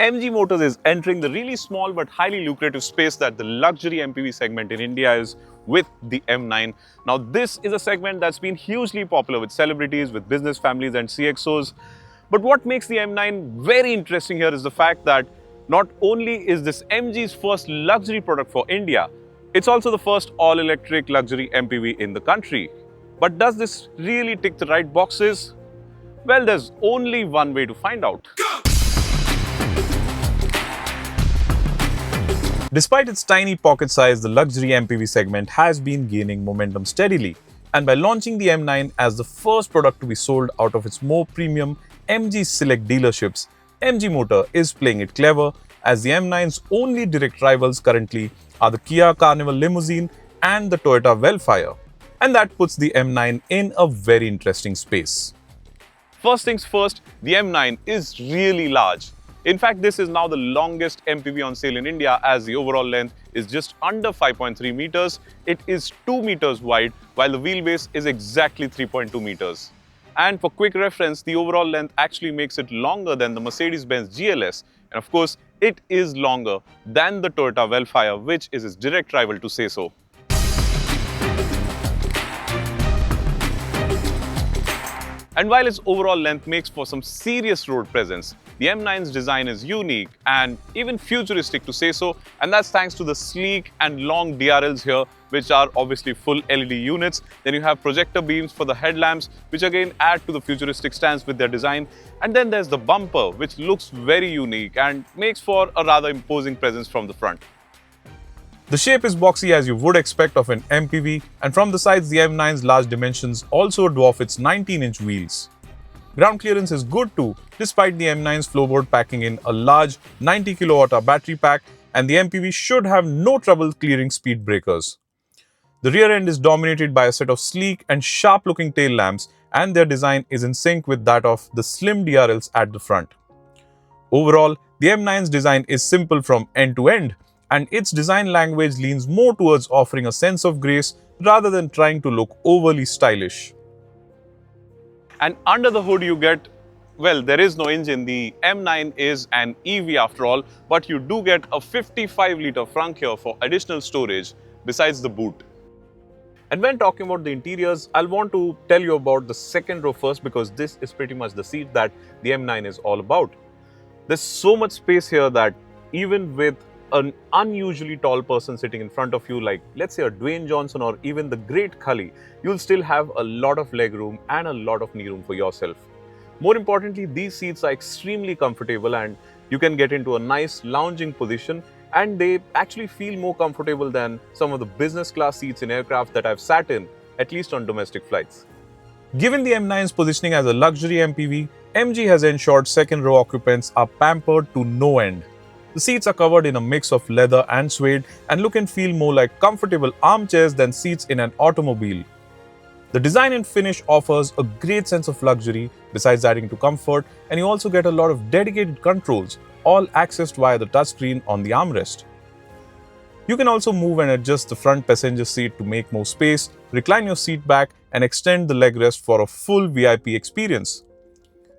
MG Motors is entering the really small but highly lucrative space that the luxury MPV segment in India is with the M9. Now, this is a segment that's been hugely popular with celebrities, with business families and CXOs. But what makes the M9 very interesting here is the fact that not only is this MG's first luxury product for India, it's also the first all-electric luxury MPV in the country. But does this really tick the right boxes? Well, there's only one way to find out. Despite its tiny pocket size, the luxury MPV segment has been gaining momentum steadily. And by launching the M9 as the first product to be sold out of its more premium MG Select dealerships, MG Motor is playing it clever, as the M9's only direct rivals currently are the Kia Carnival Limousine and the Toyota Wellfire. And that puts the M9 in a very interesting space. First things first, the M9 is really large. In fact, this is now the longest MPV on sale in India, as the overall length is just under 5.3 meters. It is 2 meters wide, while the wheelbase is exactly 3.2 meters. And for quick reference, the overall length actually makes it longer than the Mercedes-Benz GLS. And of course, it is longer than the Toyota Wellfire, which is its direct rival to say so. And while its overall length makes for some serious road presence, the M9's design is unique and even futuristic to say so, and that's thanks to the sleek and long DRLs here, which are obviously full LED units. Then you have projector beams for the headlamps, which again add to the futuristic stance with their design. And then there's the bumper, which looks very unique and makes for a rather imposing presence from the front. The shape is boxy as you would expect of an MPV, and from the sides the M9's large dimensions also dwarf its 19-inch wheels. Ground clearance is good too, despite the M9's floorboard packing in a large 90 kWh battery pack, and the MPV should have no trouble clearing speed breakers. The rear end is dominated by a set of sleek and sharp-looking tail lamps, and their design is in sync with that of the slim DRLs at the front. Overall, the M9's design is simple from end to end, and its design language leans more towards offering a sense of grace rather than trying to look overly stylish. And under the hood you get, well, there is no engine. The M9 is an EV after all, but you do get a 55-litre trunk here for additional storage besides the boot. And when talking about the interiors, I'll want to tell you about the second row first, because this is pretty much the seat that the M9 is all about. There's so much space here that even with an unusually tall person sitting in front of you, like let's say a Dwayne Johnson or even the great Khali, you'll still have a lot of leg room and a lot of knee room for yourself. More importantly, these seats are extremely comfortable and you can get into a nice lounging position, and they actually feel more comfortable than some of the business class seats in aircraft that I've sat in, at least on domestic flights. Given the M9's positioning as a luxury MPV, MG has ensured second row occupants are pampered to no end. The seats are covered in a mix of leather and suede and look and feel more like comfortable armchairs than seats in an automobile. The design and finish offers a great sense of luxury besides adding to comfort, and you also get a lot of dedicated controls, all accessed via the touchscreen on the armrest. You can also move and adjust the front passenger seat to make more space, recline your seat back, and extend the leg rest for a full VIP experience.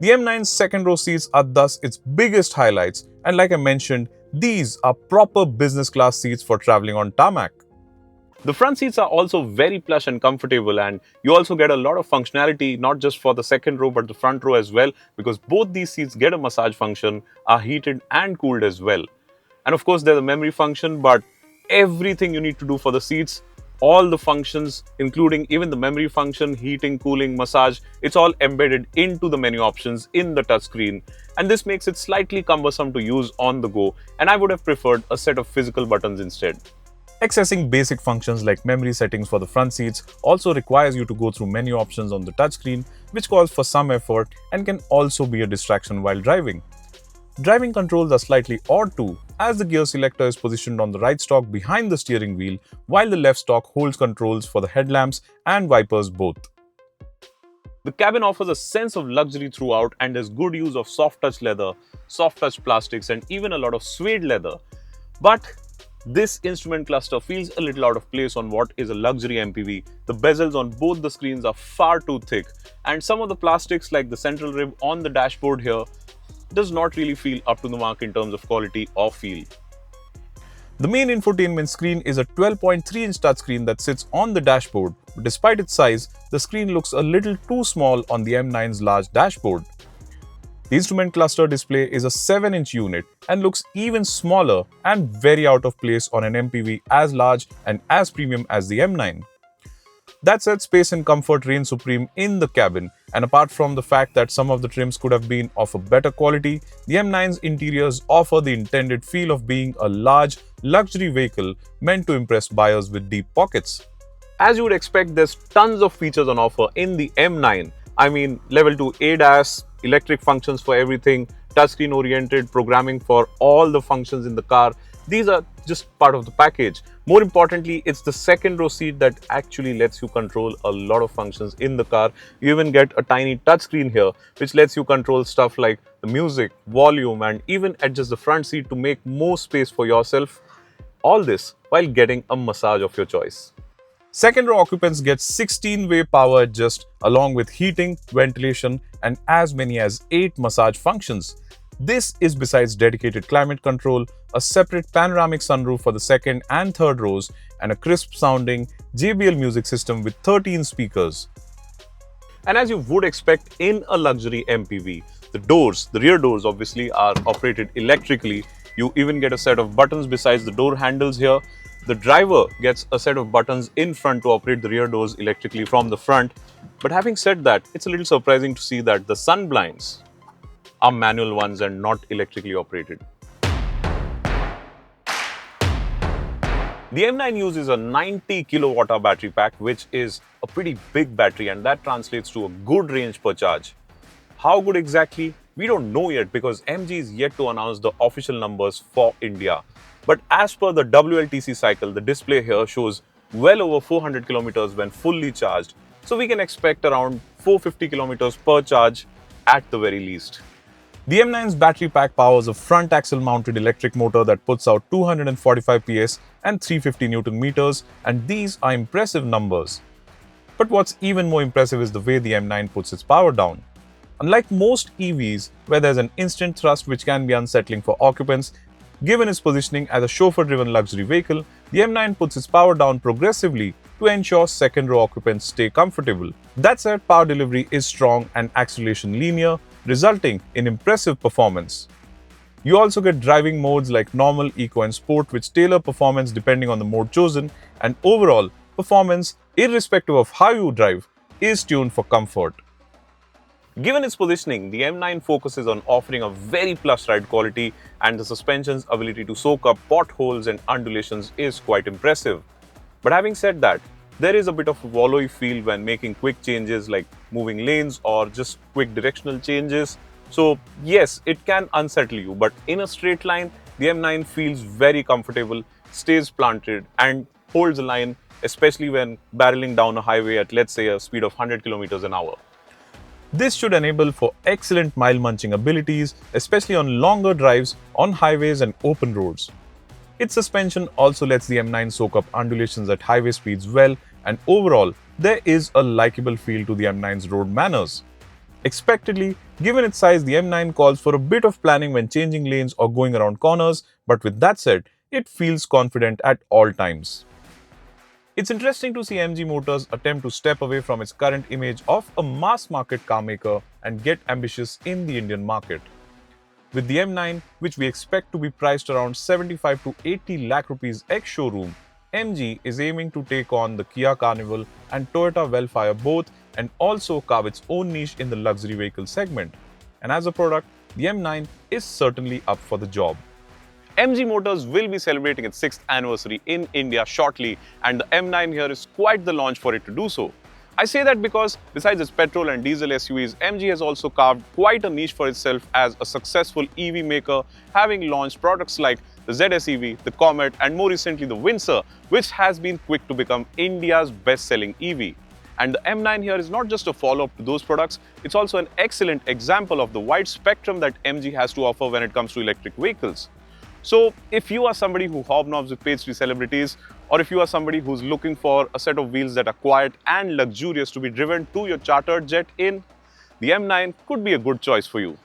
The M9's second row seats are thus its biggest highlights, and like I mentioned, these are proper business class seats for traveling on tarmac. The front seats are also very plush and comfortable, and you also get a lot of functionality, not just for the second row but the front row as well, because both these seats get a massage function, are heated and cooled as well. And of course there's a memory function, but everything you need to do for the seats, all the functions, including even the memory function, heating, cooling, massage, it's all embedded into the menu options in the touchscreen, and this makes it slightly cumbersome to use on the go, and I would have preferred a set of physical buttons instead. Accessing basic functions like memory settings for the front seats also requires you to go through menu options on the touchscreen, which calls for some effort and can also be a distraction while driving. Driving controls are slightly odd too, as the gear selector is positioned on the right stalk behind the steering wheel, while the left stalk holds controls for the headlamps and wipers both. The cabin offers a sense of luxury throughout, and there's good use of soft touch leather, soft touch plastics, and even a lot of suede leather. But this instrument cluster feels a little out of place on what is a luxury MPV. The bezels on both the screens are far too thick, and some of the plastics like the central rib on the dashboard here does not really feel up to the mark in terms of quality or feel. The main infotainment screen is a 12.3-inch touchscreen that sits on the dashboard, but despite its size, the screen looks a little too small on the M9's large dashboard. The instrument cluster display is a 7-inch unit and looks even smaller and very out of place on an MPV as large and as premium as the M9. That said, space and comfort reign supreme in the cabin, and apart from the fact that some of the trims could have been of a better quality, the M9's interiors offer the intended feel of being a large, luxury vehicle meant to impress buyers with deep pockets. As you would expect, there's tons of features on offer in the M9. I mean, level 2 ADAS, electric functions for everything, touchscreen oriented programming for all the functions in the car. These are just part of the package. More importantly, it's the second row seat that actually lets you control a lot of functions in the car. You even get a tiny touchscreen here, which lets you control stuff like the music, volume, and even adjust the front seat to make more space for yourself. All this while getting a massage of your choice. Second row occupants get 16-way power adjust along with heating, ventilation, and as many as 8 massage functions. This is besides dedicated climate control, a separate panoramic sunroof for the second and third rows, and a crisp-sounding JBL music system with 13 speakers. And as you would expect in a luxury MPV, the rear doors obviously are operated electrically. You even get a set of buttons besides the door handles here. The driver gets a set of buttons in front to operate the rear doors electrically from the front. But having said that, it's a little surprising to see that the sun blinds are manual ones and not electrically operated. The M9 uses a 90 kWh battery pack, which is a pretty big battery, and that translates to a good range per charge. How good exactly? We don't know yet because MG is yet to announce the official numbers for India. But as per the WLTC cycle, the display here shows well over 400 kilometers when fully charged. So we can expect around 450 kilometers per charge at the very least. The M9's battery pack powers a front axle mounted electric motor that puts out 245 PS and 350 Newton meters, and these are impressive numbers. But what's even more impressive is the way the M9 puts its power down. Unlike most EVs, where there's an instant thrust which can be unsettling for occupants, given its positioning as a chauffeur-driven luxury vehicle, the M9 puts its power down progressively to ensure second-row occupants stay comfortable. That said, power delivery is strong and acceleration linear, resulting in impressive performance. You also get driving modes like normal, eco, and sport, which tailor performance depending on the mode chosen, and overall, performance, irrespective of how you drive, is tuned for comfort. Given its positioning, the M9 focuses on offering a very plush ride quality, and the suspension's ability to soak up potholes and undulations is quite impressive. But having said that, there is a bit of a wallowy feel when making quick changes like moving lanes or just quick directional changes. So yes, it can unsettle you, but in a straight line, the M9 feels very comfortable, stays planted, and holds the line, especially when barreling down a highway at, let's say, a speed of 100 kilometers an hour. This should enable for excellent mile-munching abilities, especially on longer drives on highways and open roads. Its suspension also lets the M9 soak up undulations at highway speeds well, and overall, there is a likable feel to the M9's road manners. Expectedly, given its size, the M9 calls for a bit of planning when changing lanes or going around corners, but with that said, it feels confident at all times. It's interesting to see MG Motors attempt to step away from its current image of a mass-market car maker and get ambitious in the Indian market. With the M9, which we expect to be priced around 75 to 80 lakh rupees ex-showroom, MG is aiming to take on the Kia Carnival and Toyota Wellfire both, and also carve its own niche in the luxury vehicle segment. And as a product, the M9 is certainly up for the job. MG Motors will be celebrating its 6th anniversary in India shortly, and the M9 here is quite the launch for it to do so. I say that because besides its petrol and diesel SUVs, MG has also carved quite a niche for itself as a successful EV maker, having launched products like the ZS EV, the Comet, and more recently the Windsor, which has been quick to become India's best-selling EV. And the M9 here is not just a follow-up to those products, it's also an excellent example of the wide spectrum that MG has to offer when it comes to electric vehicles. So if you are somebody who hobnobs with pastry celebrities, or if you are somebody who's looking for a set of wheels that are quiet and luxurious to be driven to your chartered jet in, the M9 could be a good choice for you.